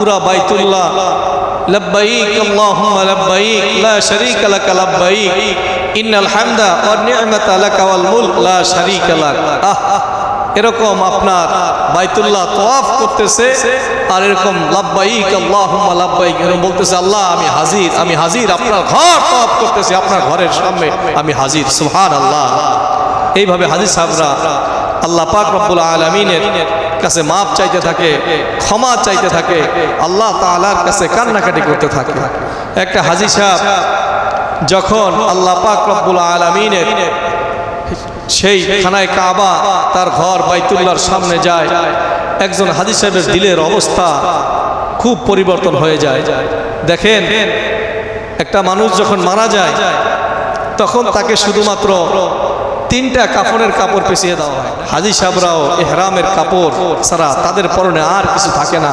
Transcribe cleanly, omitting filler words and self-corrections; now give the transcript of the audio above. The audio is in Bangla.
পুরা বাইতুল্লাহ লব্বাইক আল্লাহুম্মা লব্বাইক লা শারীকা লাক লব্বাইক ইন্নাল হামদা ওয়ান নি'মাতা লাকা ওয়াল মুলক লা শারীকা লাক। এরকম আপনার বাইতুল্লাহ তাওয়াফ করতেছে আর এরকম লব্বাইক আল্লাহুম্মা লব্বাইক এরকম বলতেছে, আল্লাহ আমি হাজির আপনার ঘর তাওয়াফ করতেছি, আপনার ঘরের সামনে আমি হাজির। সুবহানাল্লাহ। এইভাবে হাজী সাহেবরা আল্লাহ পাক রব্বুল আলামিনের কাছে মাপ চাইতে থাকে, ক্ষমা চাইতে থাকে, আল্লাহ তাআলার কাছে কান্নাকাটি করতে থাকে। একটা হাজী সাহেব যখন আল্লাহ পাক রব্বুল আলামিনের সেই খানায় কাবা তার ঘর বাইতুল্লাহর সামনে যায়, একজন হাজী সাহেবের দিলের অবস্থা খুব পরিবর্তন হয়ে যায়। দেখেন, একটা মানুষ যখন মারা যায় তখন তাকে শুধুমাত্র 3টা কাফনের কাপড় পেঁচিয়ে দেওয়া হয়। হাজী সাহেবরাও ইহরামের কাপড় ছাড়া তাদের পরনে আর কিছু থাকে না।